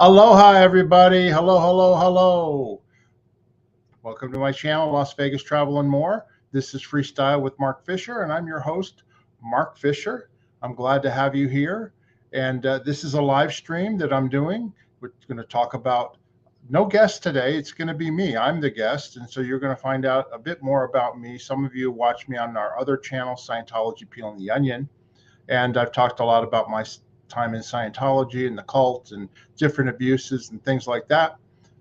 Aloha, everybody. Hello, hello, hello. Welcome to my channel, Las Vegas Travel and More. This is Freestyle with Mark Fisher, and I'm your host, Mark Fisher. I'm glad to have you here. And this is a live stream that I'm doing. We're going to talk about no guest today. It's going to be me. I'm the guest. And so you're going to find out a bit more about me. Some of you watch me on our other channel, Scientology Peeling the Onion. And I've talked a lot about my time in Scientology and the cult and different abuses and things like that.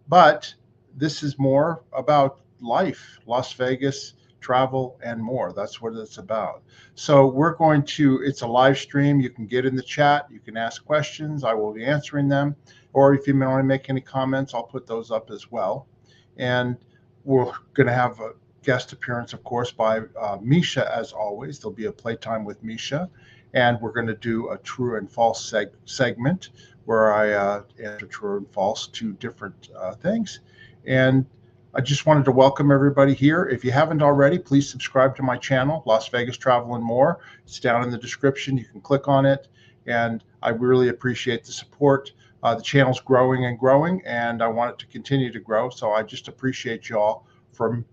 But this is more about life, Las Vegas, travel, and more. That's what it's about. So it's a live stream. You can get in the chat. You can ask questions. I will be answering them. Or if you want to make any comments, I'll put those up as well. And we're going to have a guest appearance, of course, by Misha, as always. There'll be a playtime with Misha. And we're going to do a true and false segment where I answer true and false to different things. And I just wanted to welcome everybody here. If you haven't already, please subscribe to my channel, Las Vegas Travel and More. It's down in the description. You can click on it. And I really appreciate the support. The channel's growing and growing, and I want it to continue to grow. So I just appreciate you all for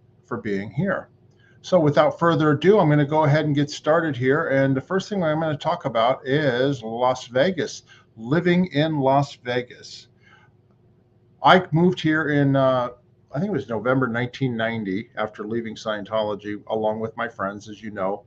being here. So without further ado, I'm going to go ahead and get started here. And the first thing I'm going to talk about is Las Vegas, living in Las Vegas. I moved here in, I think it was November 1990, after leaving Scientology, along with my friends, as you know,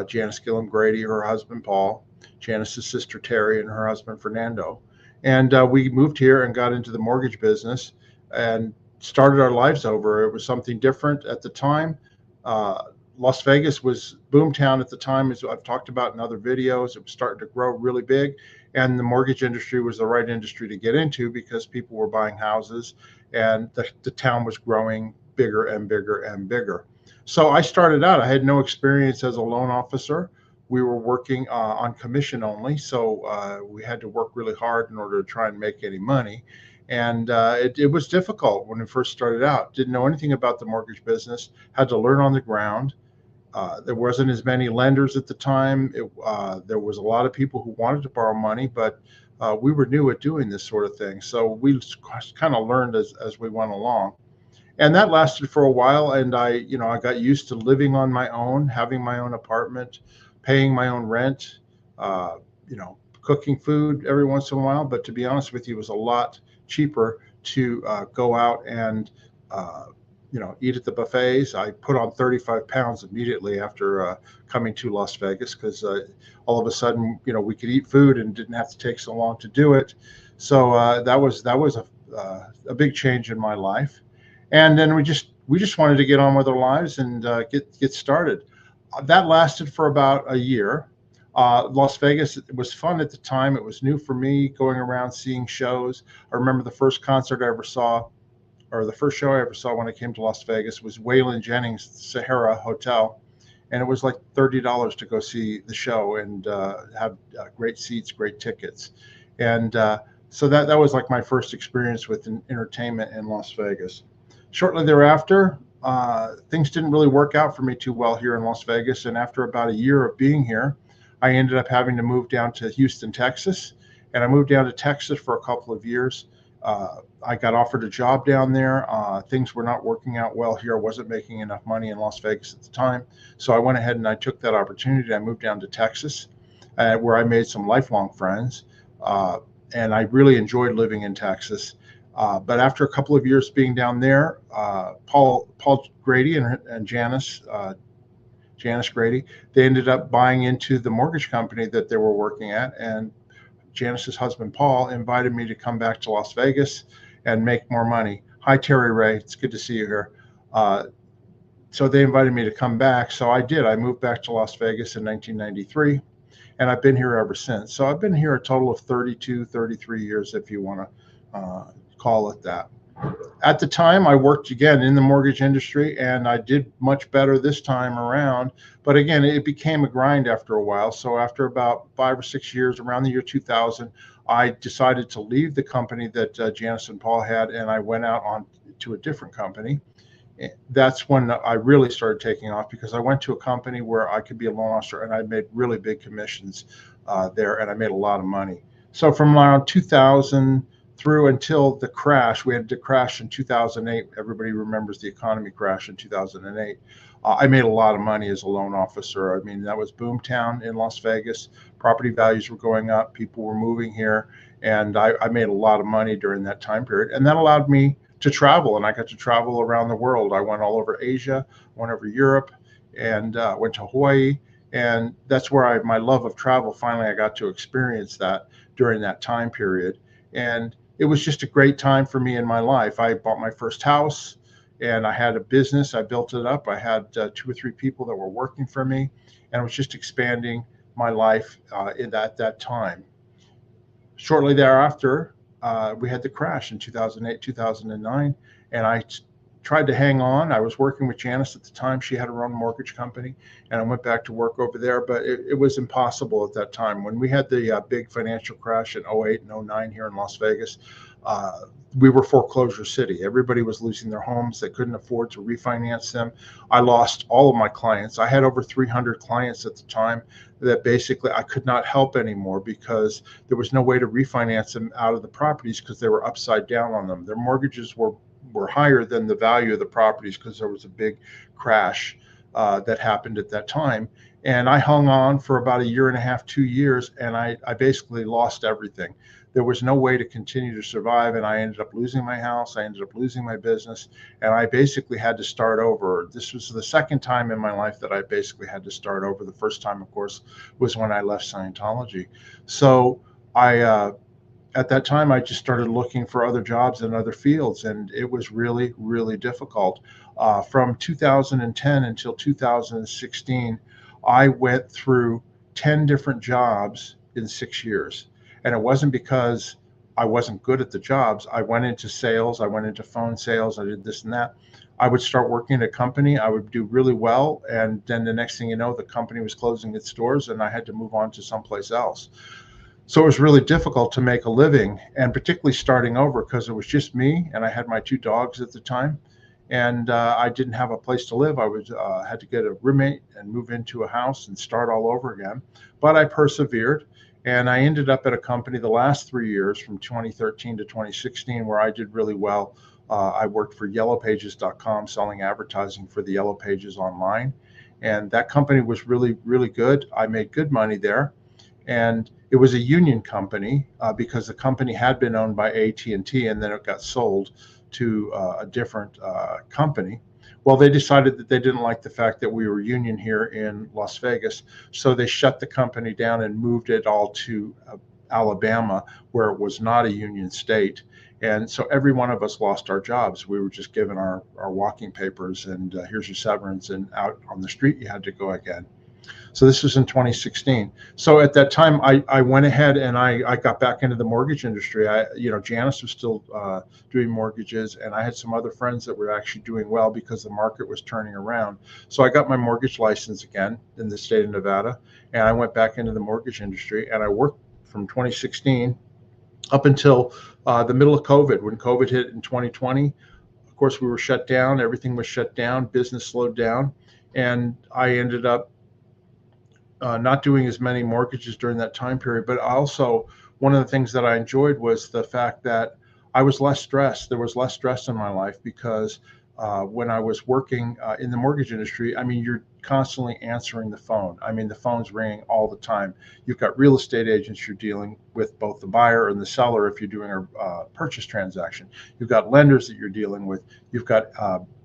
Janice Gillum Grady, her husband, Paul, Janice's sister, Terry, and her husband, Fernando. And we moved here and got into the mortgage business and started our lives over. It was something different at the time. Las Vegas was boomtown at the time, as I've talked about in other videos. It was starting to grow really big, and the mortgage industry was the right industry to get into because people were buying houses, and the town was growing bigger and bigger and bigger. So I started out, I had no experience as a loan officer. We were working on commission only, so we had to work really hard in order to try and make any money. And it was difficult when we first started out. Didn't know anything about the mortgage business, had to learn on the ground. There wasn't as many lenders at the time. There was a lot of people who wanted to borrow money, but we were new at doing this sort of thing. So we kind of learned as we went along. And that lasted for a while. And I got used to living on my own, having my own apartment, paying my own rent, cooking food every once in a while. But to be honest with you, it was a lot cheaper to go out and eat at the buffets. I put on 35 pounds immediately after coming to Las Vegas because all of a sudden, we could eat food and didn't have to take so long to do it. So that was a big change in my life. And then we just wanted to get on with our lives and get started. That lasted for about a year. Las Vegas, it was fun at the time. It was new for me, going around seeing shows. I remember the first concert I ever saw, or the first show I ever saw when I came to Las Vegas, was Waylon Jennings' Sahara Hotel. And it was like $30 to go see the show and have great seats, great tickets. And so that was like my first experience with entertainment in Las Vegas. Shortly thereafter, things didn't really work out for me too well here in Las Vegas. And after about a year of being here, I ended up having to move down to Houston, Texas. And I moved down to Texas for a couple of years. I got offered a job down there. Things were not working out well here. I wasn't making enough money in Las Vegas at the time. So I went ahead and I took that opportunity. I moved down to Texas, where I made some lifelong friends. And I really enjoyed living in Texas. But after a couple of years being down there, Paul Grady and Janice Grady, they ended up buying into the mortgage company that they were working at. And Janice's husband, Paul, invited me to come back to Las Vegas and make more money. Hi, Terry Ray. It's good to see you here. So they invited me to come back. So I did. I moved back to Las Vegas in 1993, and I've been here ever since. So I've been here a total of 32, 33 years, if you want to call it that. At the time, I worked again in the mortgage industry, and I did much better this time around. But again, it became a grind after a while. So after about 5 or 6 years, around the year 2000, I decided to leave the company that Janice and Paul had, and I went out on to a different company. That's when I really started taking off, because I went to a company where I could be a loan officer, and I made really big commissions there, and I made a lot of money. So from around 2000 through until the crash. We had the crash in 2008. Everybody remembers the economy crash in 2008. I made a lot of money as a loan officer. I mean, that was boomtown in Las Vegas. Property values were going up. People were moving here. And I made a lot of money during that time period. And that allowed me to travel. And I got to travel around the world. I went all over Asia, went over Europe, and went to Hawaii. And that's where my love of travel, finally, I got to experience that during that time period. And it was just a great time for me in my life. I bought my first house and I had a business. I built it up. I had 2 or 3 people that were working for me, and I was just expanding my life in that time. Shortly thereafter, we had the crash in 2008, 2009, and I tried to hang on. I was working with Janice at the time. She had her own mortgage company, and I went back to work over there, but it was impossible at that time. When we had the big financial crash in 08 and 09 here in Las Vegas, we were foreclosure city. Everybody was losing their homes. They couldn't afford to refinance them. I lost all of my clients. I had over 300 clients at the time that basically I could not help anymore because there was no way to refinance them out of the properties because they were upside down on them. Their mortgages were higher than the value of the properties because there was a big crash that happened at that time. And I hung on for about 1.5 to 2 years, and I basically lost everything. There was no way to continue to survive, and I ended up losing my house. I ended up losing my business, and I basically had to start over. This was the second time in my life that I basically had to start over. The first time, of course, was when I left Scientology. So at that time, I just started looking for other jobs in other fields, and it was really, really difficult. From 2010 until 2016, I went through 10 different jobs in 6 years. And it wasn't because I wasn't good at the jobs. I went into sales, I went into phone sales, I did this and that. I would start working at a company, I would do really well, and then the next thing you know, the company was closing its doors and I had to move on to someplace else. So it was really difficult to make a living, and particularly starting over because it was just me and I had my 2 dogs at the time, and I didn't have a place to live. I had to get a roommate and move into a house and start all over again. But I persevered, and I ended up at a company the last 3 years from 2013 to 2016 where I did really well. I worked for yellowpages.com selling advertising for the Yellow Pages online, and that company was really, really good. I made good money there. And it was a union company because the company had been owned by AT&T, and then it got sold to a different company. Well, they decided that they didn't like the fact that we were union here in Las Vegas, so they shut the company down and moved it all to Alabama, where it was not a union state. And so every one of us lost our jobs. We were just given our walking papers, and here's your severance, and out on the street you had to go again. So this was in 2016. So at that time, I went ahead and I got back into the mortgage industry. Janice was still doing mortgages, and I had some other friends that were actually doing well because the market was turning around. So I got my mortgage license again in the state of Nevada, and I went back into the mortgage industry, and I worked from 2016 up until the middle of COVID. When COVID hit in 2020, of course, we were shut down. Everything was shut down. Business slowed down, and I ended up not doing as many mortgages during that time period. But also, one of the things that I enjoyed was the fact that I was less stressed. There was less stress in my life because when I was working in the mortgage industry, I mean, you're constantly answering the phone. I mean, the phone's ringing all the time. You've got real estate agents you're dealing with, both the buyer and the seller if you're doing a purchase transaction. You've got lenders that you're dealing with. You've got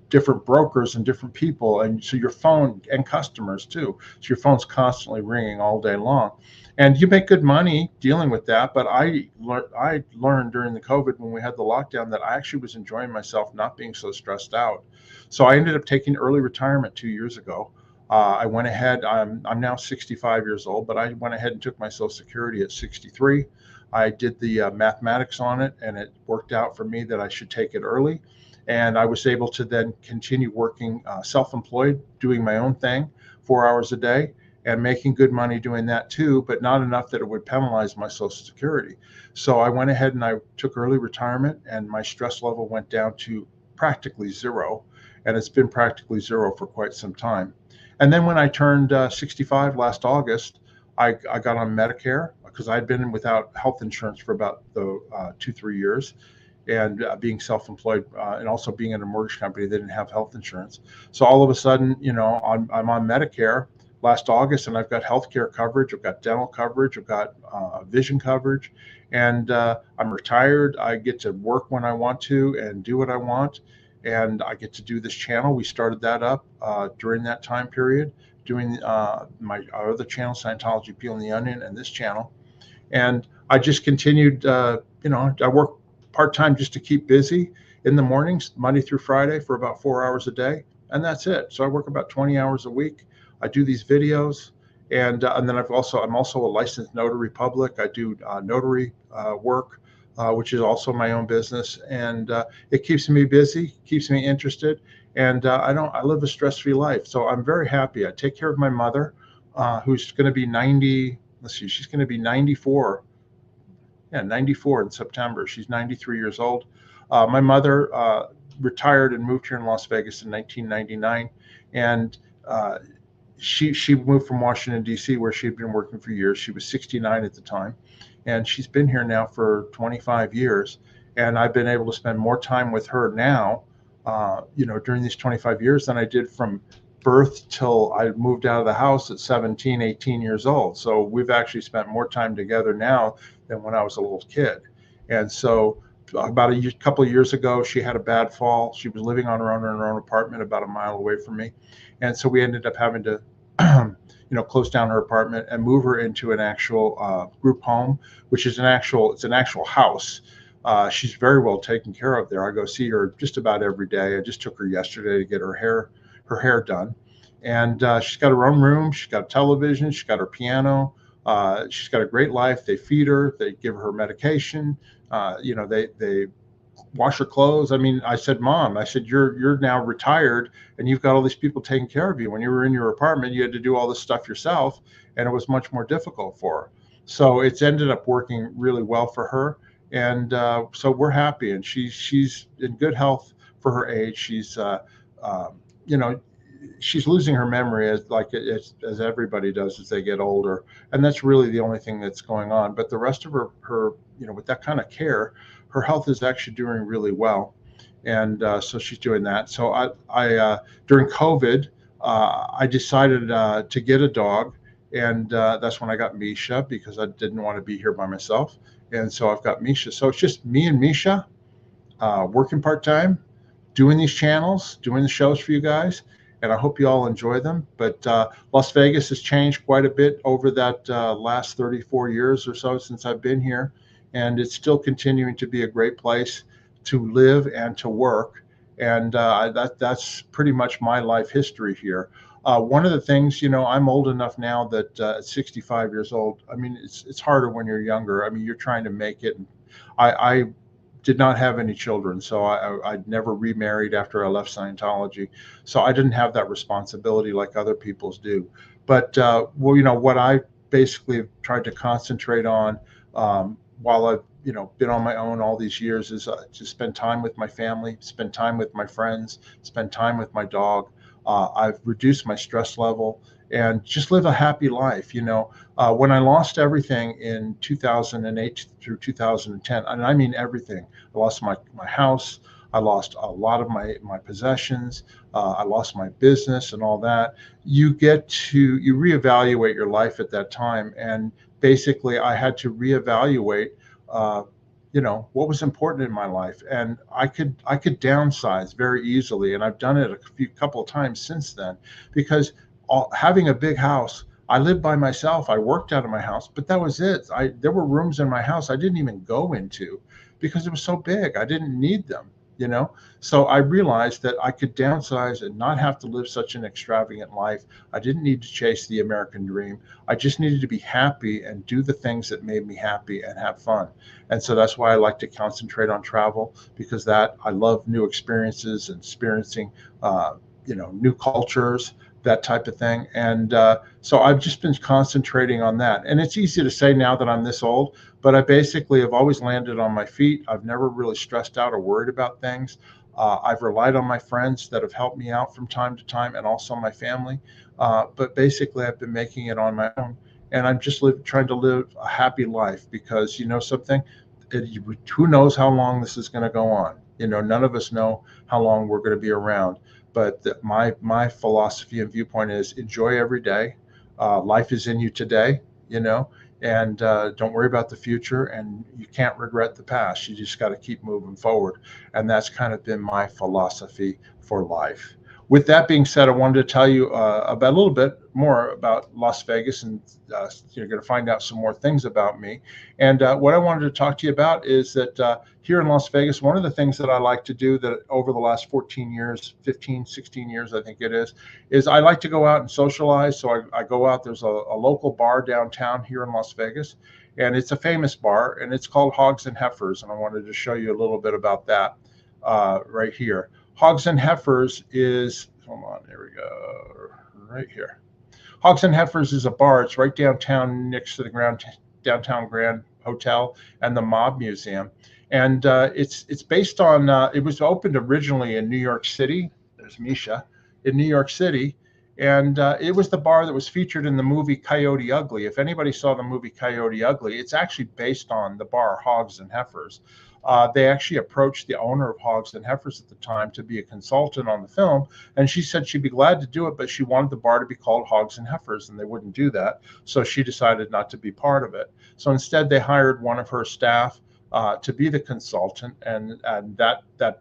different brokers and different people, and so your phone, and customers too, so your phone's constantly ringing all day long, and you make good money dealing with that. But I learned during the COVID, when we had the lockdown, that I actually was enjoying myself, not being so stressed out. So I ended up taking early retirement 2 years ago. I went ahead, I'm now 65 years old, but I went ahead and took my Social Security at 63. I did the mathematics on it, and it worked out for me that I should take it early. And I was able to then continue working self-employed, doing my own thing, 4 hours a day, and making good money doing that too, but not enough that it would penalize my Social Security. So I went ahead and I took early retirement, and my stress level went down to practically zero. And it's been practically zero for quite some time. And then when I turned 65 last August, I got on Medicare because I'd been without health insurance for about 2-3 years, and being self-employed and also being in a mortgage company, they didn't have health insurance. So all of a sudden, I'm on Medicare last August, and I've got healthcare coverage, I've got dental coverage, I've got vision coverage, and I'm retired. I get to work when I want to and do what I want, and I get to do this channel. We started that up during that time period, doing our other channel, Scientology Peeling the Onion, and this channel. And I just continued, I work part-time just to keep busy in the mornings, Monday through Friday, for about 4 hours a day. And that's it. So I work about 20 hours a week. I do these videos. And then I'm also a licensed notary public. I do notary work, which is also my own business. And it keeps me busy, keeps me interested. And I live a stress-free life. So I'm very happy. I take care of my mother, who's going to be 90. Let's see, she's going to be 94. Yeah, 94 in September. She's 93 years old. My mother retired and moved here in Las Vegas in 1999, and she moved from Washington D.C., where she had been working for years. She was 69 at the time, and she's been here now for 25 years. And I've been able to spend more time with her now, during these 25 years than I did from birth till I moved out of the house at 17, 18 years old. So we've actually spent more time together now than when I was a little kid. And so about a couple of years ago, she had a bad fall. She was living on her own in her own apartment about a mile away from me. And so we ended up having to, close down her apartment and move her into an actual group home, which is it's an actual house. She's very well taken care of there. I go see her just about every day. I just took her yesterday to get her hair done. And she's got her own room. She's got a television. She's got her piano. She's got a great life. They feed her. They give her medication. They wash her clothes. I mean, I said, Mom, you're now retired and you've got all these people taking care of you. When you were in your apartment, you had to do all this stuff yourself, and it was much more difficult for her. So it's ended up working really well for her. And so we're happy, and she's in good health for her age. She's she's losing her memory as everybody does as they get older, and that's really the only thing that's going on. But the rest of her with that kind of care, her health is actually doing really well, and so she's doing that. So I during COVID, I decided to get a dog, and that's when I got Misha, because I didn't want to be here by myself, and so I've got Misha. So it's just me and Misha, working part-time, doing these channels, doing the shows for you guys, and I hope you all enjoy them. But Las Vegas has changed quite a bit over that last 34 years or so since I've been here, and it's still continuing to be a great place to live and to work. And that's pretty much my life history here. One of the things, I'm old enough now that at 65 years old, I mean, it's harder when you're younger. I mean, you're trying to make it. I did not have any children, so I'd never remarried after I left Scientology, so I didn't have that responsibility like other people's do. But what I basically have tried to concentrate on while I've been on my own all these years is to spend time with my family, spend time with my friends, spend time with my dog. I've reduced my stress level and just live a happy life. When I lost everything in 2008 through 2010, and I mean everything, I lost my house, I lost a lot of my possessions, I lost my business and all that. You reevaluate your life at that time, and basically I had to reevaluate what was important in my life, and I could downsize very easily, and I've done it a couple of times since then, because having a big house, I lived by myself, I worked out of my house, but that was it. There were rooms in my house I didn't even go into because it was so big. I didn't need them. So I realized that I could downsize and not have to live such an extravagant life. I didn't need to chase the American dream. I just needed to be happy and do the things that made me happy and have fun. And so that's why I like to concentrate on travel, because I love new experiences and experiencing new cultures, that type of thing. And so I've just been concentrating on that. And it's easy to say now that I'm this old, but I basically have always landed on my feet. I've never really stressed out or worried about things. I've relied on my friends that have helped me out from time to time, and also my family. But basically I've been making it on my own. and I'm just trying to live a happy life, because you know something, who knows how long this is going to go on. You know, none of us know how long we're going to be around. But my philosophy and viewpoint is enjoy every day. Life is in you today, you know, and don't worry about the future. And you can't regret the past. You just got to keep moving forward. And that's kind of been my philosophy for life. With that being said, I wanted to tell you about a little bit more about Las Vegas, and you're going to find out some more things about me. And what I wanted to talk to you about is that here in Las Vegas, one of the things that I like to do that over the last 14 years, 15, 16 years, I think it is I like to go out and socialize. So I go out, there's a local bar downtown here in Las Vegas, and it's a famous bar, and it's called Hogs and Heifers. And I wanted to show you a little bit about that right here. Hogs and Heifers is, hold on, there we go, right here. Hogs and Heifers is a bar. It's right downtown next to the downtown Grand Hotel and the Mob Museum. And it's based on, it was opened originally in New York City. There's Misha in New York City. And it was the bar that was featured in the movie Coyote Ugly. If anybody saw the movie Coyote Ugly, it's actually based on the bar Hogs and Heifers. They actually approached the owner of Hogs and Heifers at the time to be a consultant on the film, and she said she'd be glad to do it, but she wanted the bar to be called Hogs and Heifers, and they wouldn't do that, so she decided not to be part of it. So instead, they hired one of her staff to be the consultant, and that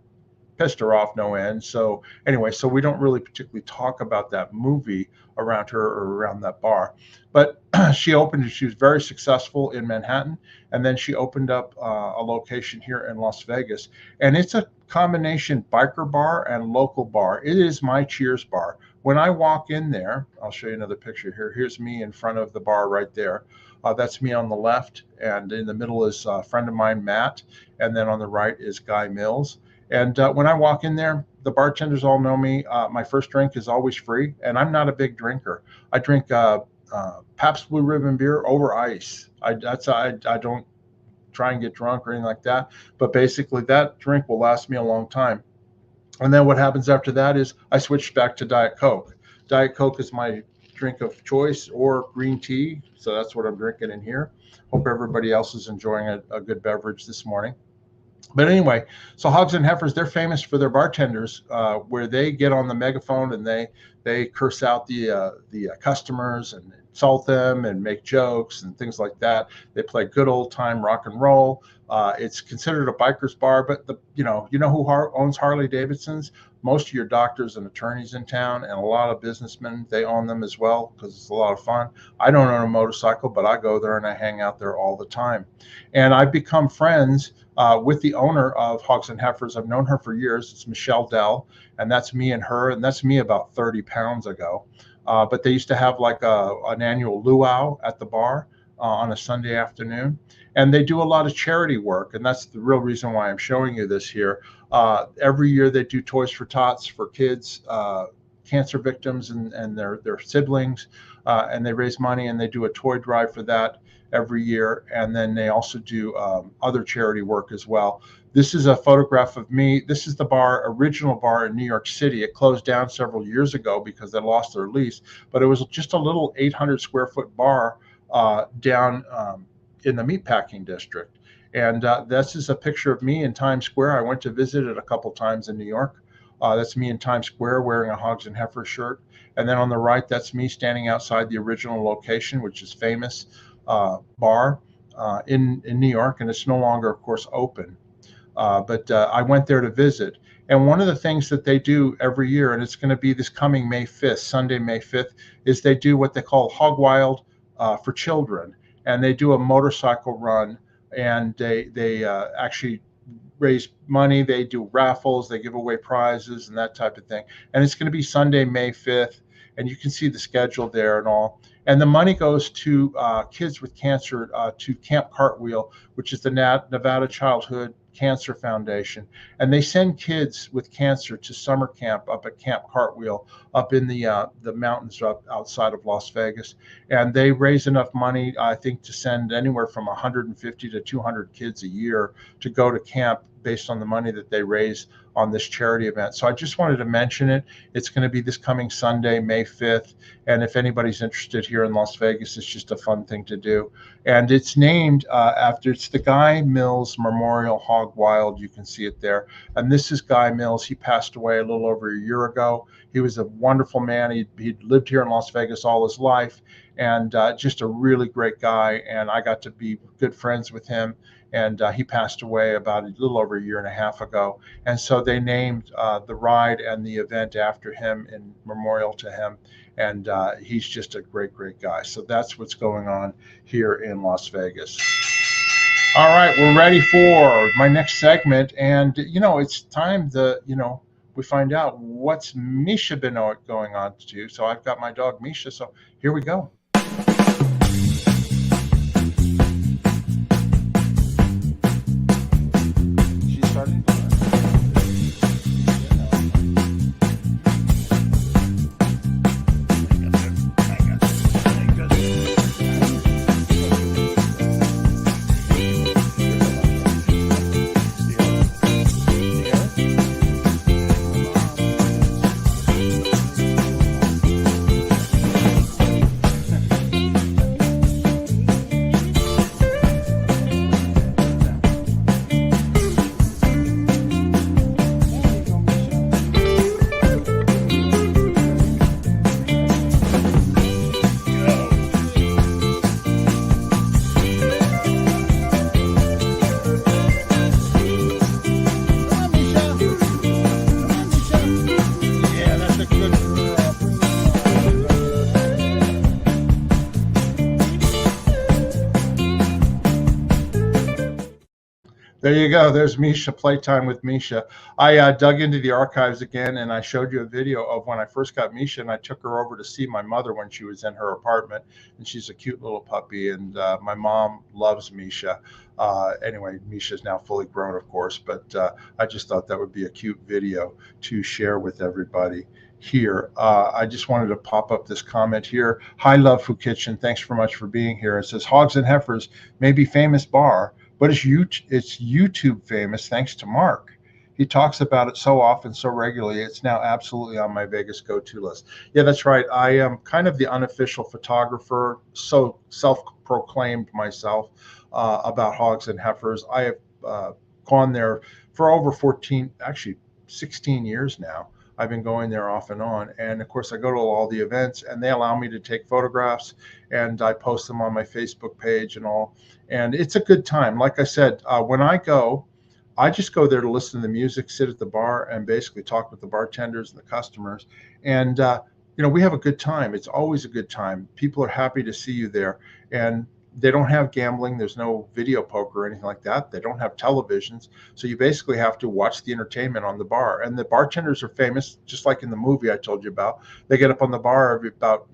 pissed her off no end. So anyway, so we don't really particularly talk about that movie around her or around that bar. But she was very successful in Manhattan, and then she opened up a location here in Las Vegas. And it's a combination biker bar and local bar. It is my Cheers bar. When I walk in there, I'll show you another picture here. Here's me in front of the bar right there. That's me on the left, and in the middle is a friend of mine, Matt, and then on the right is Guy Mills. And when I walk in there, the bartenders all know me. My first drink is always free, and I'm not a big drinker. I drink Pabst Blue Ribbon beer over ice. I don't try and get drunk or anything like that, but basically that drink will last me a long time. And then what happens after that is I switch back to Diet Coke. Diet Coke is my drink of choice, or green tea. So that's what I'm drinking in here. Hope everybody else is enjoying a good beverage this morning. But anyway, so Hogs and Heifers, they're famous for their bartenders, where they get on the megaphone and they curse out the customers and insult them and make jokes and things like that. They play good old time rock and roll. It's considered a biker's bar, but you know who owns Harley Davidsons? Most of your doctors and attorneys in town, and a lot of businessmen, they own them as well, because it's a lot of fun. I don't own a motorcycle, but I go there and I hang out there all the time. And I've become friends with the owner of Hogs and Heifers. I've known her for years. It's Michelle Dell, and that's me and her, and that's me about 30 pounds ago. But they used to have like an annual luau at the bar on a Sunday afternoon. And they do a lot of charity work, and that's the real reason why I'm showing you this here. Every year they do Toys for Tots for kids, cancer victims and their siblings, and they raise money, and they do a toy drive for that every year. And then they also do other charity work as well. This is a photograph of me. This is the original bar in New York City. It closed down several years ago because they lost their lease, but it was just a little 800 square foot bar down in the meatpacking district. And this is a picture of me in Times Square. I went to visit it a couple times in New York. That's me in Times Square wearing a Hogs and Heifers shirt. And then on the right, that's me standing outside the original location, which is famous bar in New York. And it's no longer, of course, open. But I went there to visit. And one of the things that they do every year, and it's going to be this coming May 5th, Sunday, May 5th, is they do what they call Hog Wild for children. And they do a motorcycle run, and they actually raise money. They do raffles, they give away prizes and that type of thing. And it's going to be Sunday, May 5th, and you can see the schedule there and all. And the money goes to kids with cancer, to Camp Cartwheel, which is the Nevada Childhood Cancer Foundation. And they send kids with cancer to summer camp up at Camp Cartwheel, up in the mountains up outside of Las Vegas. And they raise enough money, I think, to send anywhere from 150 to 200 kids a year to go to camp based on the money that they raise on this charity event. So I just wanted to mention it. It's going to be this coming Sunday, May 5th. And if anybody's interested here in Las Vegas, it's just a fun thing to do. And it's named it's the Guy Mills Memorial Hog Wild. You can see it there. And this is Guy Mills. He passed away a little over a year ago. He was a wonderful man. He'd lived here in Las Vegas all his life, and just a really great guy. And I got to be good friends with him. And he passed away about a little over a year and a half ago. And so they named the ride and the event after him in memorial to him. And he's just a great, great guy. So that's what's going on here in Las Vegas. All right, we're ready for my next segment. And, it's time we find out what's Misha been going on to. So I've got my dog, Misha. So here we go. She's starting to There you go. There's Misha, playtime with Misha. I dug into the archives again, and I showed you a video of when I first got Misha, and I took her over to see my mother when she was in her apartment, and she's a cute little puppy, and my mom loves Misha. Anyway, Misha's now fully grown, of course, but I just thought that would be a cute video to share with everybody here. I just wanted to pop up this comment here. Hi, Love Food Kitchen. Thanks so much for being here. It says, Hogs and Heifers may be famous bar, but it's YouTube famous thanks to Mark. He talks about it so often, so regularly. It's now absolutely on my Vegas go-to list. Yeah, that's right. I am kind of the unofficial photographer, so self-proclaimed myself about Hogs and Heifers. I have gone there for over 16 years now. I've been going there off and on. And of course, I go to all the events and they allow me to take photographs and I post them on my Facebook page and all. And it's a good time. Like I said, when I go, I just go there to listen to the music, sit at the bar and basically talk with the bartenders and the customers. And, we have a good time. It's always a good time. People are happy to see you there. And they don't have gambling. There's no video poker or anything like that. They don't have televisions. So you basically have to watch the entertainment on the bar. And the bartenders are famous, just like in the movie I told you about. They get up on the bar about,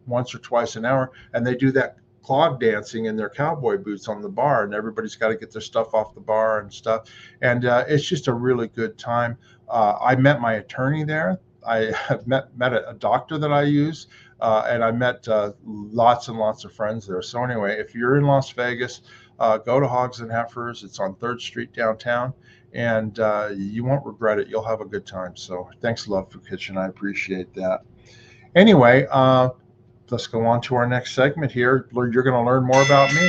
once or twice an hour, and they do that clog dancing in their cowboy boots on the bar, and everybody's got to get their stuff off the bar and stuff. And it's just a really good time. I met my attorney there. I have met a doctor that I use. And I met lots and lots of friends there. So anyway, if you're in Las Vegas, go to Hogs and Heifers. It's on 3rd Street downtown, and you won't regret it. You'll have a good time. So thanks, Love Food Kitchen. I appreciate that. Anyway, let's go on to our next segment here. You're going to learn more about me.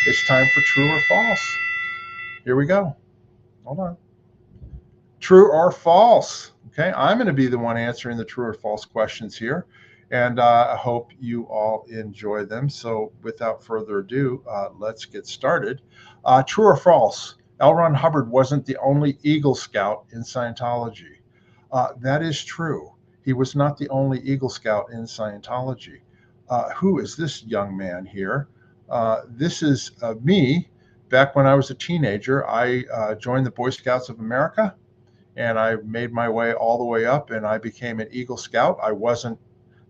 It's time for True or False. Here we go. Hold on. True or false? Okay, I'm going to be the one answering the true or false questions here. And I hope you all enjoy them. So without further ado, let's get started. True or false? L. Ron Hubbard wasn't the only Eagle Scout in Scientology. That is true. He was not the only Eagle Scout in Scientology. Who is this young man here? This is me. Back when I was a teenager, I joined the Boy Scouts of America, and I made my way all the way up, and I became an Eagle Scout. I wasn't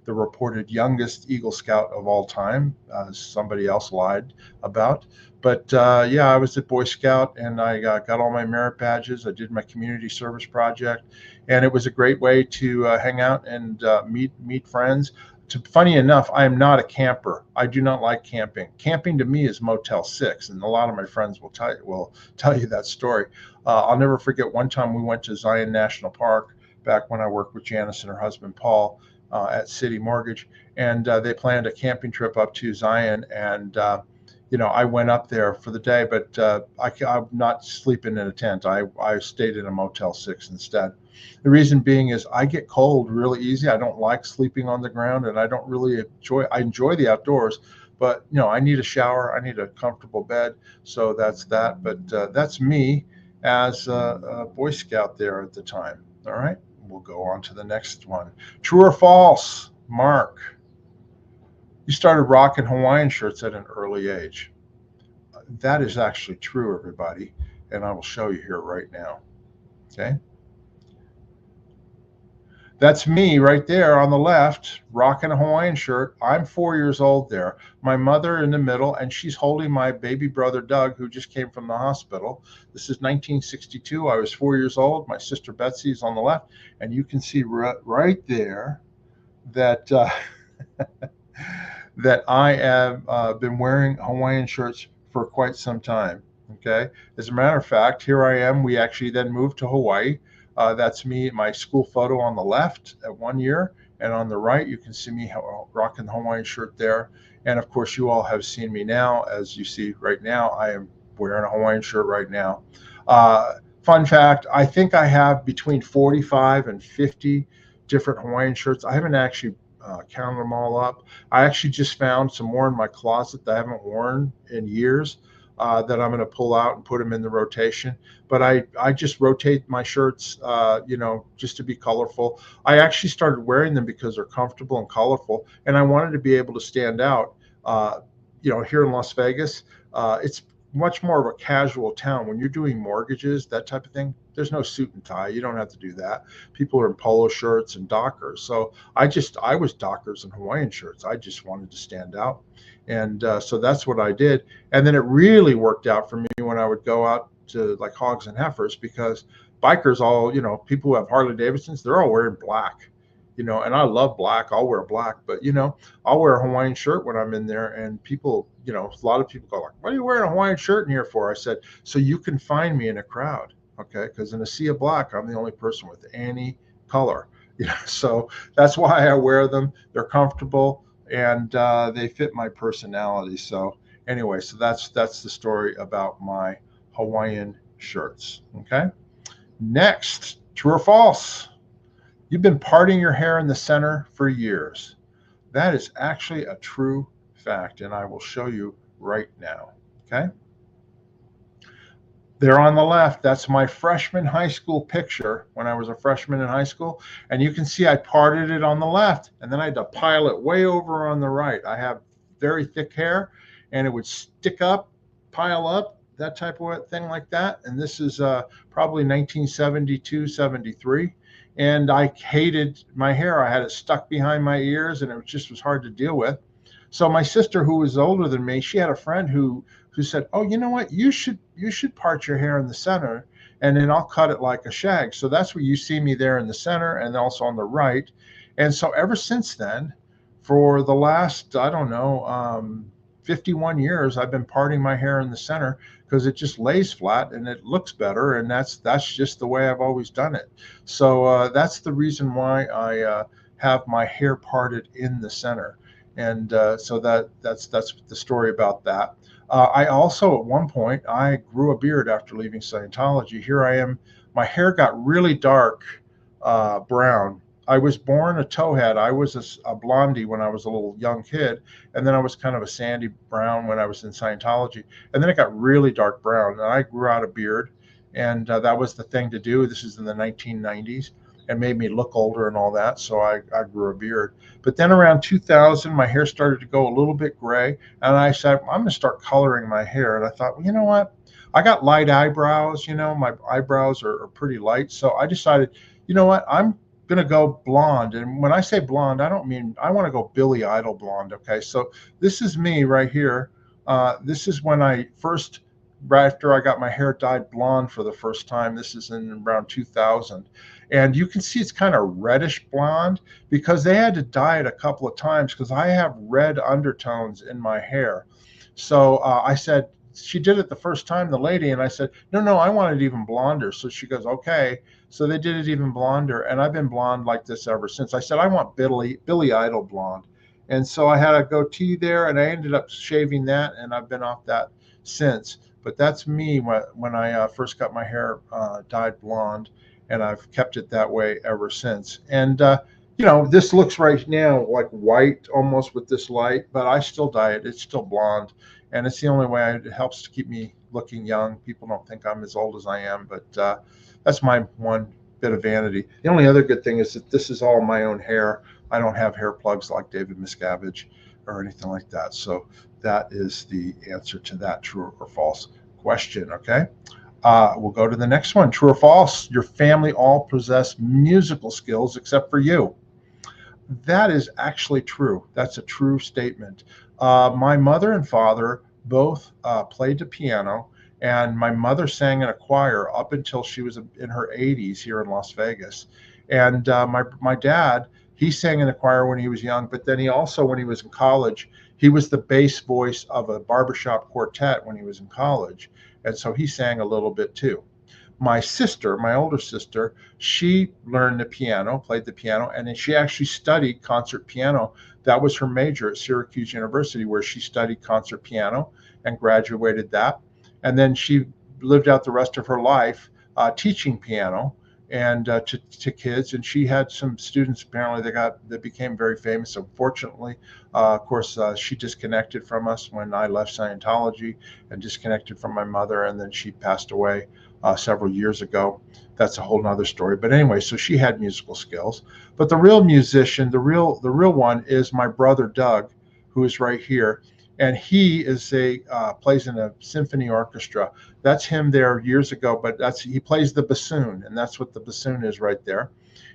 the reported youngest Eagle Scout of all time, somebody else lied about. But yeah, I was a Boy Scout, and I got all my merit badges. I did my community service project, and it was a great way to hang out and meet friends. Funny enough, I am not a camper. I do not like camping. Camping to me is Motel 6, and a lot of my friends will tell you that story. I'll never forget one time we went to Zion National Park back when I worked with Janice and her husband Paul at City Mortgage, and they planned a camping trip up to Zion, and I went up there for the day, but I'm not sleeping in a tent. I stayed in a Motel 6 instead. The reason being is I get cold really easy. I don't like sleeping on the ground, and I don't really I enjoy the outdoors, but I need a shower. I need a comfortable bed. So that's that. But that's me as a Boy Scout there at the time. All right, we'll go on to the next one. True or false, Mark? You started rocking Hawaiian shirts at an early age. That is actually true, everybody, and I will show you here right now. Okay. That's me right there on the left, rocking a Hawaiian shirt. I'm 4 years old there. My mother in the middle, and she's holding my baby brother, Doug, who just came from the hospital. This is 1962. I was 4 years old. My sister Betsy is on the left, and you can see right there that that I have been wearing Hawaiian shirts for quite some time. Okay. As a matter of fact, here I am. We actually then moved to Hawaii. That's me, my school photo on the left at 1 year. And on the right, you can see me rocking the Hawaiian shirt there. And of course, you all have seen me now. As you see right now, I am wearing a Hawaiian shirt right now. Fun fact, I think I have between 45 and 50 different Hawaiian shirts. I haven't actually counted them all up. I actually just found some more in my closet that I haven't worn in years. That I'm going to pull out and put them in the rotation. But I just rotate my shirts, just to be colorful. I actually started wearing them because they're comfortable and colorful, and I wanted to be able to stand out. Here in Las Vegas, it's much more of a casual town. When you're doing mortgages, that type of thing, there's no suit and tie. You don't have to do that. People are in polo shirts and Dockers. So I was Dockers and Hawaiian shirts. I just wanted to stand out. And so that's what I did. And then it really worked out for me when I would go out to like Hogs and Heifers, because bikers all, people who have Harley Davidsons, they're all wearing black, and I love black. I'll wear black, but, I'll wear a Hawaiian shirt when I'm in there. And people, a lot of people go like, what are you wearing a Hawaiian shirt in here for? I said, so you can find me in a crowd. Okay. Because in a sea of black, I'm the only person with any color, so that's why I wear them. They're comfortable. And they fit my personality. So anyway, so that's the story about my Hawaiian shirts. Okay. Next, true or false? You've been parting your hair in the center for years. That is actually a true fact, and I will show you right now. Okay. There on the left, that's my freshman high school picture when I was a freshman in high school. And you can see I parted it on the left, and then I had to pile it way over on the right. I have very thick hair, and it would stick up, pile up, that type of thing like that. And this is probably 1972, 73. And I hated my hair. I had it stuck behind my ears, and it just was hard to deal with. So my sister, who was older than me, she had a friend who said, oh, you know what, you should part your hair in the center, and then I'll cut it like a shag. So that's where you see me there in the center and also on the right. And so ever since then, for the last, 51 years, I've been parting my hair in the center because it just lays flat and it looks better. And that's just the way I've always done it. So that's the reason why I have my hair parted in the center. And so that's the story about that. I also, at one point, I grew a beard after leaving Scientology. Here I am. My hair got really dark brown. I was born a towhead. I was a blondie when I was a little young kid, and then I was kind of a sandy brown when I was in Scientology. And then it got really dark brown, and I grew out a beard, and that was the thing to do. This is in the 1990s. And made me look older and all that. So I grew a beard. But then around 2000, my hair started to go a little bit gray. And I said, I'm going to start coloring my hair. And I thought, well, you know what? I got light eyebrows. My eyebrows are pretty light. So I decided, you know what? I'm going to go blonde. And when I say blonde, I don't mean, I want to go Billy Idol blonde. Okay. So this is me right here. This is when I first right after I got my hair dyed blonde for the first time. This is in around 2000. And you can see it's kind of reddish blonde because they had to dye it a couple of times because I have red undertones in my hair. So I said, she did it the first time, the lady, and I said, no, no, I want it even blonder. So she goes, okay. So they did it even blonder, and I've been blonde like this ever since. I said, I want Billy Idol blonde. And so I had a goatee there, and I ended up shaving that, and I've been off that since. But that's me when I first got my hair dyed blonde, and I've kept it that way ever since. And this looks right now like white almost with this light, but I still dye it. It's still blonde, and it's the only way it helps to keep me looking young. People don't think I'm as old as I am, but that's my one bit of vanity. The only other good thing is that this is all my own hair. I don't have hair plugs like David Miscavige or anything like that. So that is the answer to that true or false question. Okay. We'll go to the next one. True or false? Your family all possess musical skills except for you. That is actually true. That's a true statement. My mother and father both played the piano, and my mother sang in a choir up until she was in her 80s here in Las Vegas. And my dad, he sang in the choir when he was young, but then he also, when he was in college, he was the bass voice of a barbershop quartet when he was in college. And so he sang a little bit too. My sister, my older sister, she learned the piano, played the piano, and then she actually studied concert piano. That was her major at Syracuse University, where she studied concert piano and graduated that. And then she lived out the rest of her life teaching piano and to kids. And she had some students apparently that became very famous. Unfortunately, of course, she disconnected from us when I left Scientology and disconnected from my mother, and then she passed away several years ago. That's a whole nother story. But anyway, so she had musical skills. But the real musician, the real one, is my brother Doug, who is right here, and he is plays in a symphony orchestra. That's him there years ago, but he plays the bassoon, and that's what the bassoon is right there.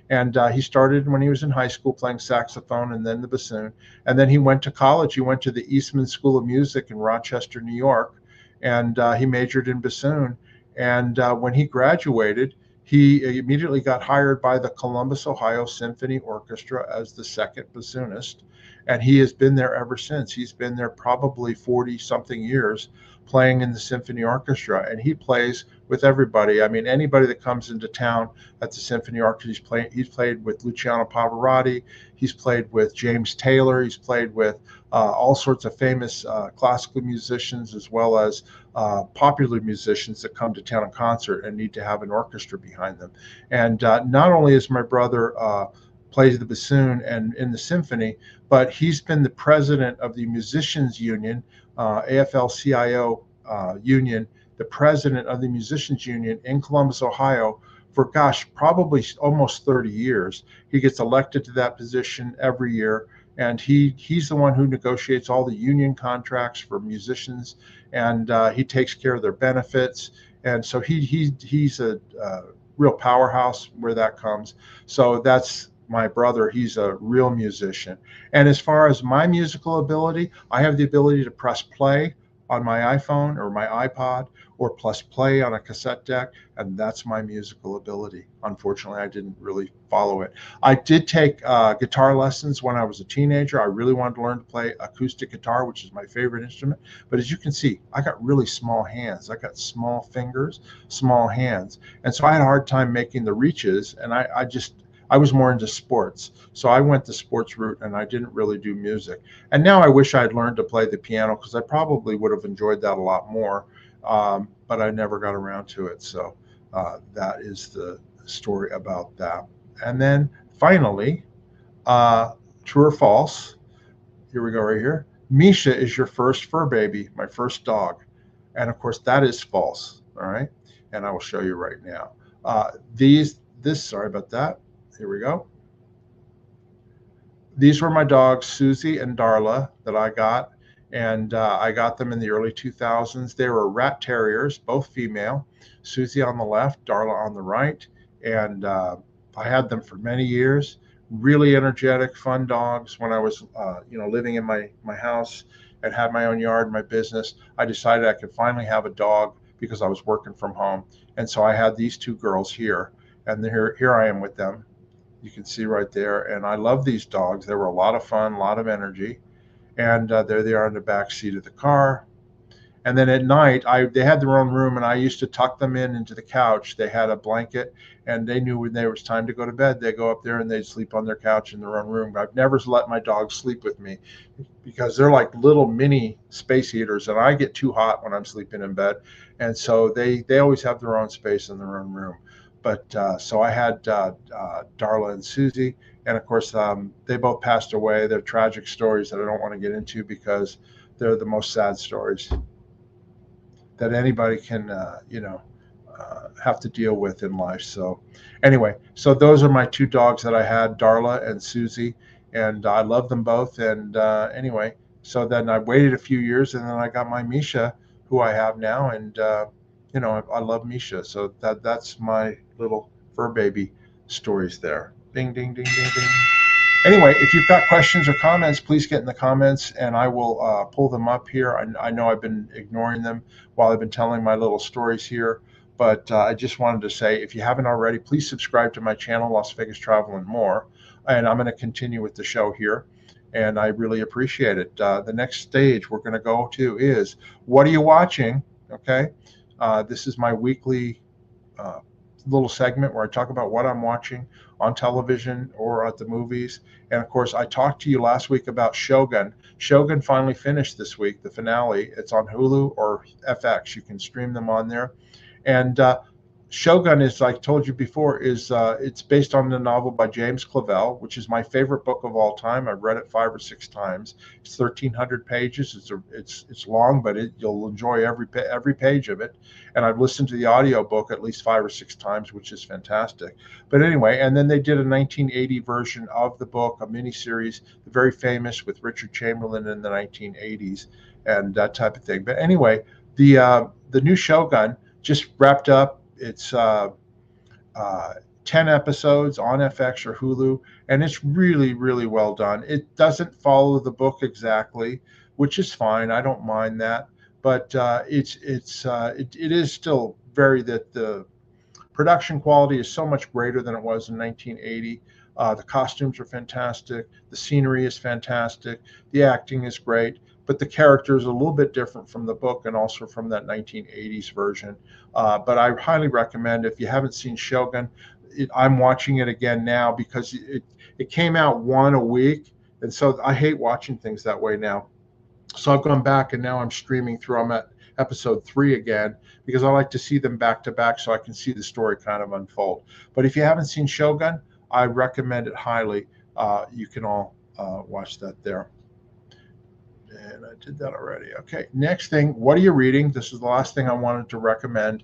And he started when he was in high school playing saxophone and then the bassoon. And then he went to college. He went to the Eastman School of Music in Rochester, New York, and he majored in bassoon. And when he graduated, he immediately got hired by the Columbus, Ohio Symphony Orchestra as the second bassoonist. And he has been there ever since. He's been there probably 40 something years playing in the symphony orchestra. And he plays with everybody. I mean, anybody that comes into town at the symphony orchestra, he's played with Luciano Pavarotti. He's played with James Taylor. He's played with all sorts of famous classical musicians, as well as popular musicians that come to town in concert and need to have an orchestra behind them. And not only is my brother plays the bassoon and in the symphony, but he's been the president of the Musicians Union, AFL-CIO union, the president of the Musicians Union in Columbus, Ohio, for probably almost 30 years. He gets elected to that position every year, and he's the one who negotiates all the union contracts for musicians, and he takes care of their benefits. And so he's a real powerhouse where that comes. So that's my brother. He's a real musician. And as far as my musical ability, I have the ability to press play on my iPhone or my iPod, or plus play on a cassette deck, and that's my musical ability. Unfortunately, I didn't really follow it. I did take guitar lessons when I was a teenager. I really wanted to learn to play acoustic guitar, which is my favorite instrument. But as you can see, I got really small hands. I got small fingers, small hands. And so I had a hard time making the reaches, and I was more into sports. So I went the sports route, and I didn't really do music. And now I wish I had learned to play the piano, because I probably would have enjoyed that a lot more. But I never got around to it. So that is the story about that. And then finally, true or false? Here we go right here. Misha is your first fur baby, my first dog. And of course, that is false. All right. And I will show you right now. Sorry about that. Here we go. These were my dogs, Susie and Darla, that I got. And I got them in the early 2000s. They were rat terriers, both female. Susie on the left, Darla on the right. And I had them for many years. really energetic, fun dogs. When I was, living in my house and had my own yard, my business, I decided I could finally have a dog because I was working from home. And so I had these two girls here, and here I am with them. You can see right there. And I love these dogs. They were a lot of fun, a lot of energy. And there they are in the back seat of the car. And then at night, they had their own room, and I used to tuck them in into the couch. They had a blanket, and they knew when it was time to go to bed, they'd go up there and they'd sleep on their couch in their own room. I've never let my dogs sleep with me because they're like little mini space heaters, and I get too hot when I'm sleeping in bed. And so they always have their own space in their own room. But so I had Darla and Susie, and of course they both passed away. They're tragic stories that I don't want to get into because they're the most sad stories that anybody can, have to deal with in life. So anyway, so those are my two dogs that I had, Darla and Susie, and I love them both. And anyway, so then I waited a few years, and then I got my Misha, who I have now, and I love Misha. So that's my little fur baby stories there. Ding, ding, ding, ding, ding. Anyway, if you've got questions or comments, please get in the comments and I will pull them up here. I know I've been ignoring them while I've been telling my little stories here, but I just wanted to say, if you haven't already, please subscribe to my channel, Las Vegas Travel and More. And I'm going to continue with the show here, and I really appreciate it. The next stage we're going to go to is, what are you watching? Okay. This is my weekly little segment where I talk about what I'm watching on television or at the movies. And of course, I talked to you last week about Shogun. Shogun finally finished this week, the finale. It's on Hulu or FX. You can stream them on there. And Shogun, as I told you before, is it's based on the novel by James Clavell, which is my favorite book of all time. I've read it 5 or 6 times. It's 1,300 pages. It's long, but you'll enjoy every page of it. And I've listened to the audio book at least 5 or 6 times, which is fantastic. But anyway, and then they did a 1980 version of the book, a miniseries, very famous, with Richard Chamberlain in the 1980s and that type of thing. But anyway, the new Shogun just wrapped up. It's 10 episodes on FX or Hulu, and it's really, really well done. It doesn't follow the book exactly, which is fine. I don't mind that, but it is still the production quality is so much greater than it was in 1980. The costumes are fantastic. The scenery is fantastic. The acting is great. But the character is a little bit different from the book and also from that 1980s version. But I highly recommend, if you haven't seen Shogun, I'm watching it again now because it came out one a week. And so I hate watching things that way now. So I've gone back and now I'm streaming through. I'm at episode 3 again because I like to see them back to back so I can see the story kind of unfold. But if you haven't seen Shogun, I recommend it highly. You can all watch that there. And I did that already. Okay, next thing, what are you reading? This is the last thing I wanted to recommend.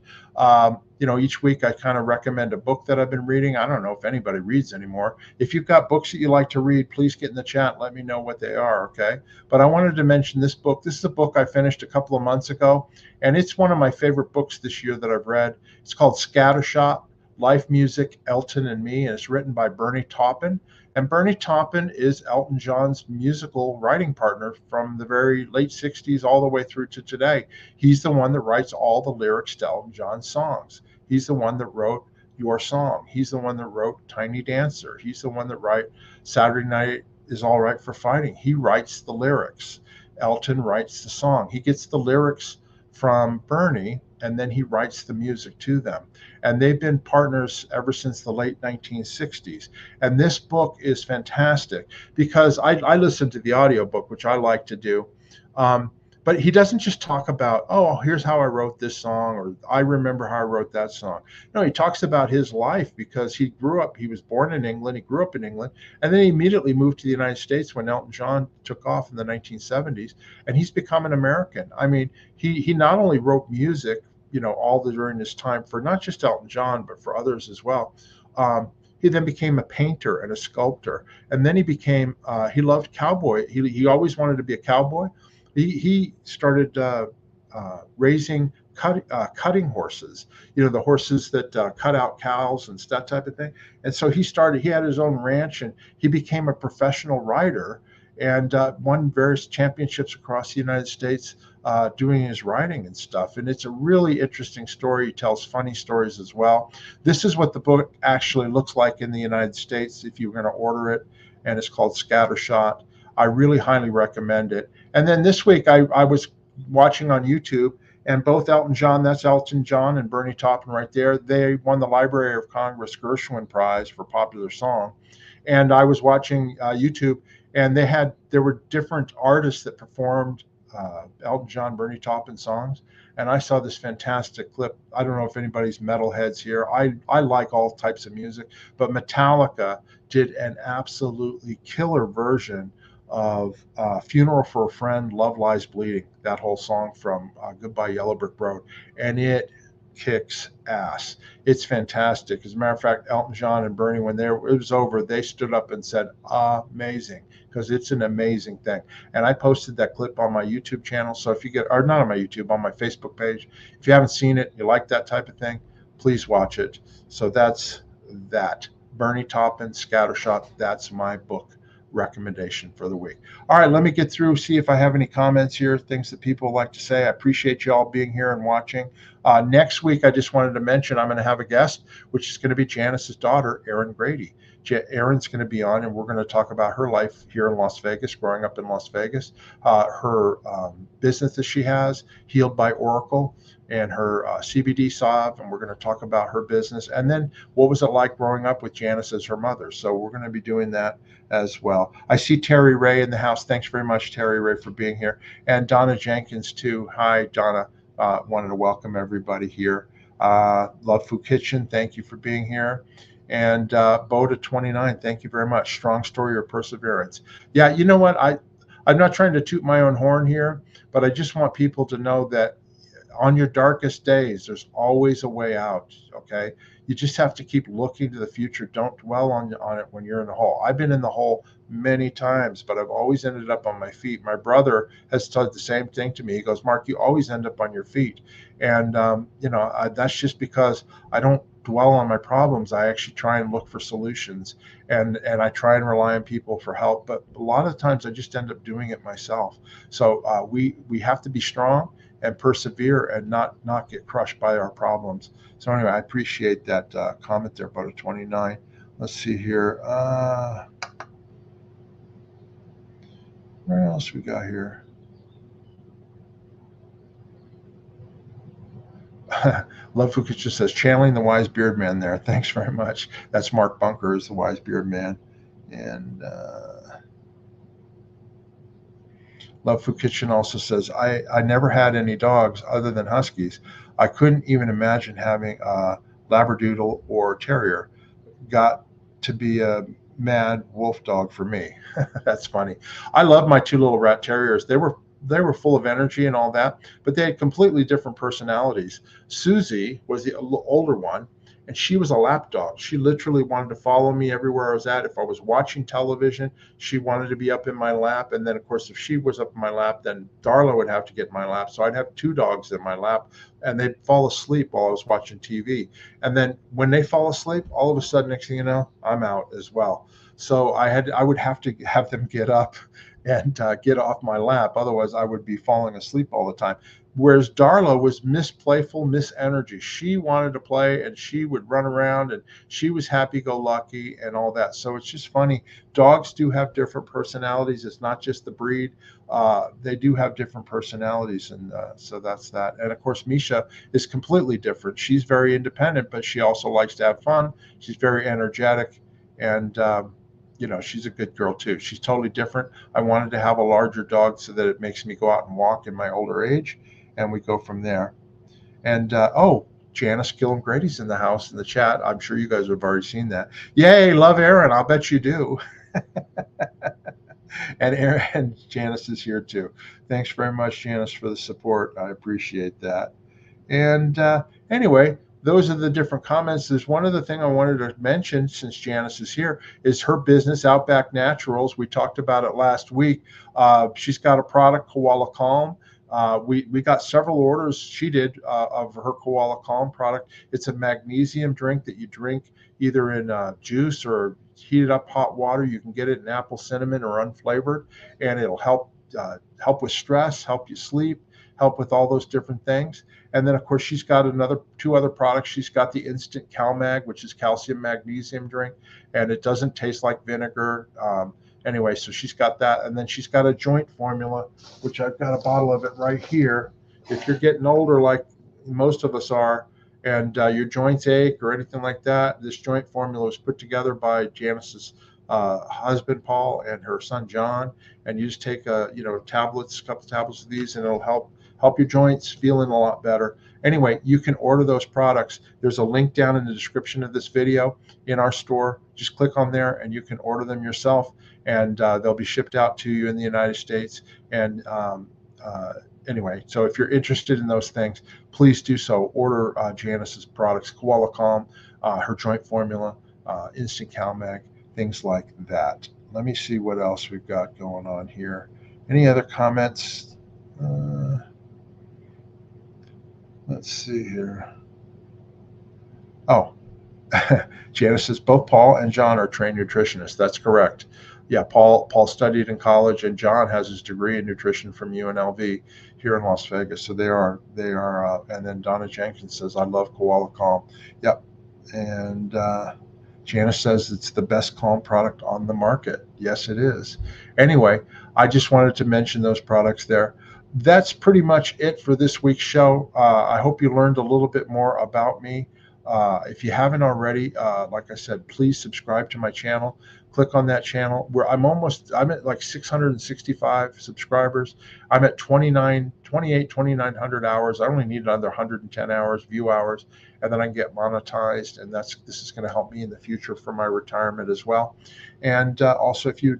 Each week I kind of recommend a book that I've been reading. I don't know if anybody reads anymore. If you've got books that you like to read, please get in the chat. Let me know what they are, okay? But I wanted to mention this book. This is a book I finished a couple of months ago, and it's one of my favorite books this year that I've read. It's called Scattershot, Life, Music, Elton and Me, and it's written by Bernie Taupin. And Bernie Taupin is Elton John's musical writing partner from the very late 60s all the way through to today. He's the one that writes all the lyrics to Elton John's songs. He's the one that wrote Your Song. He's the one that wrote Tiny Dancer. He's the one that wrote Saturday Night Is All Right for Fighting. He writes the lyrics. Elton writes the song. He gets the lyrics from Bernie, and then he writes the music to them. And they've been partners ever since the late 1960s. And this book is fantastic because I listened to the audiobook, which I like to do. But he doesn't just talk about, oh, here's how I wrote this song, or I remember how I wrote that song. No, he talks about his life because he was born in England, he grew up in England, and then he immediately moved to the United States when Elton John took off in the 1970s, and he's become an American. I mean, he not only wrote music, during this time for not just Elton John, but for others as well. He then became a painter and a sculptor, and then he loved cowboy. He always wanted to be a cowboy. He started raising cutting horses, you know, the horses that cut out cows and that type of thing. And so he had his own ranch, and he became a professional rider and won various championships across the United States doing his riding and stuff. And it's a really interesting story. He tells funny stories as well. This is what the book actually looks like in the United States if you're going to order it, and it's called Scattershot. I really highly recommend it. And then this week I was watching on YouTube, and both Elton John, that's Elton John and Bernie Taupin right there, they won the Library of Congress Gershwin Prize for Popular Song. And I was watching YouTube, and there were different artists that performed Elton John, Bernie Taupin songs. And I saw this fantastic clip. I don't know if anybody's metalheads here. I like all types of music, but Metallica did an absolutely killer version of Funeral for a Friend, Love Lies Bleeding, that whole song from Goodbye Yellow Brick Road. And it kicks ass. It's fantastic. As a matter of fact, Elton John and Bernie, when it was over, they stood up and said, amazing, because it's an amazing thing. And I posted that clip on my YouTube channel. So if you or not on my YouTube, on my Facebook page, if you haven't seen it, you like that type of thing, please watch it. So that's that. Bernie Taupin, Scattershot, that's my book recommendation for the week. All right, let me get through, see if I have any comments here, things that people like to say. I appreciate you all being here and watching. Next week, I just wanted to mention I'm going to have a guest, which is going to be Janice's daughter, Erin Grady. Erin's going to be on, and we're going to talk about her life here in Las Vegas, growing up in Las Vegas, her business that she has, Healed by Oracle, and her CBD salve, and we're going to talk about her business. And then what was it like growing up with Janice as her mother? So we're going to be doing that as well. I see Terry Ray in the house. Thanks very much, Terry Ray, for being here. And Donna Jenkins, too. Hi, Donna. Wanted to welcome everybody here. Love Food Kitchen, thank you for being here. And Boda29, thank you very much. Strong story of perseverance. Yeah, you know what? I'm not trying to toot my own horn here, but I just want people to know that on your darkest days, there's always a way out, okay? You just have to keep looking to the future. Don't dwell on it when you're in the hole. I've been in the hole many times, but I've always ended up on my feet. My brother has said the same thing to me. He goes, Mark, you always end up on your feet. And, that's just because I don't dwell on my problems. I actually try and look for solutions, and I try and rely on people for help. But a lot of times I just end up doing it myself. So we have to be strong and persevere and not get crushed by our problems. So anyway, I appreciate that comment there, Butter 29. Let's see here. Where else we got here? Love Fukuch just says, channeling the wise beard man there. Thanks very much. That's Mark Bunker, is the wise beard man. And Love Food Kitchen also says, I never had any dogs other than Huskies. I couldn't even imagine having a Labradoodle or Terrier. Got to be a mad wolf dog for me. That's funny. I love my two little rat terriers. They were full of energy and all that, but they had completely different personalities. Susie was the older one, and she was a lap dog. She literally wanted to follow me everywhere I was at. If I was watching television, she wanted to be up in my lap. And then, of course, if she was up in my lap, then Darla would have to get in my lap. So I'd have two dogs in my lap, and they'd fall asleep while I was watching TV. And then when they fall asleep, all of a sudden, next thing you know, I'm out as well. So I would have to have them get up and get off my lap. Otherwise, I would be falling asleep all the time. Whereas Darla was Miss Playful, Miss Energy. She wanted to play, and she would run around, and she was happy-go-lucky and all that. So it's just funny. Dogs do have different personalities. It's not just the breed. They do have different personalities, and so that's that. And, of course, Misha is completely different. She's very independent, but she also likes to have fun. She's very energetic, and she's a good girl too. She's totally different. I wanted to have a larger dog so that it makes me go out and walk in my older age, and we go from there. And Janice Gillum Grady's in the house in the chat. I'm sure you guys have already seen that. Yay, love Aaron. I'll bet you do. And Aaron, Janice is here too. Thanks very much, Janice, for the support. I appreciate that. And anyway, those are the different comments. There's one other thing I wanted to mention since Janice is here, is her business, Outback Naturals. We talked about it last week. She's got a product, Koala Calm. We got several orders. She did of her Koala Calm product. It's a magnesium drink that you drink either in juice or heated up hot water. You can get it in apple cinnamon or unflavored, and it'll help with stress, help you sleep, help with all those different things. And then, of course, she's got two other products. She's got the Instant CalMag, which is calcium magnesium drink, and it doesn't taste like vinegar. Anyway, so she's got that. And then she's got a joint formula, which I've got a bottle of it right here. If you're getting older, like most of us are, and your joints ache or anything like that, this joint formula was put together by Janice's husband, Paul, and her son, John. And you just take a couple tablets of these, and it'll help your joints feeling a lot better. Anyway, you can order those products. There's a link down in the description of this video in our store. Just click on there and you can order them yourself, and they'll be shipped out to you in the United States. And anyway, so if you're interested in those things, please do so. Order Janice's products, Koala Calm, her joint formula, Instant CalMag, things like that. Let me see what else we've got going on here. Any other comments? Let's see here. Oh, Janice says both Paul and John are trained nutritionists. That's correct. Yeah, Paul studied in college, and John has his degree in nutrition from UNLV here in Las Vegas. So they are. And then Donna Jenkins says, "I love Koala Calm." Yep. And Janice says it's the best calm product on the market. Yes, it is. Anyway, I just wanted to mention those products there. That's pretty much it for this week's show. I hope you learned a little bit more about me. If you haven't already, like I said, please subscribe to my channel. Click on that channel where I'm at like 665 subscribers. I'm at 2,900 hours. I only need another 110 hours, view hours, and then I can get monetized. And this is going to help me in the future for my retirement as well. And also, if you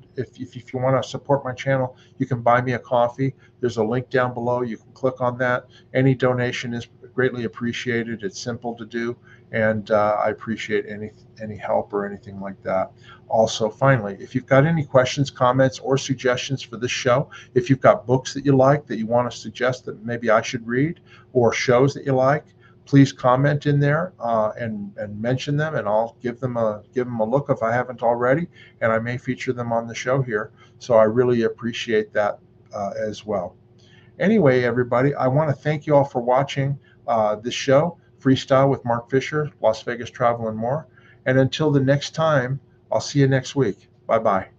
want to support my channel, you can buy me a coffee. There's a link down below. You can click on that. Any donation is greatly appreciated. It's simple to do, and I appreciate any help or anything like that. Also, finally, if you've got any questions, comments, or suggestions for this show, if you've got books that you like that you want to suggest that maybe I should read, or shows that you like, please comment in there and mention them, and I'll give them a look if I haven't already, and I may feature them on the show here. So I really appreciate that as well. Anyway, everybody, I want to thank you all for watching this show, Freestyle with Mark Fisher, Las Vegas Travel and More. And until the next time, I'll see you next week. Bye-bye.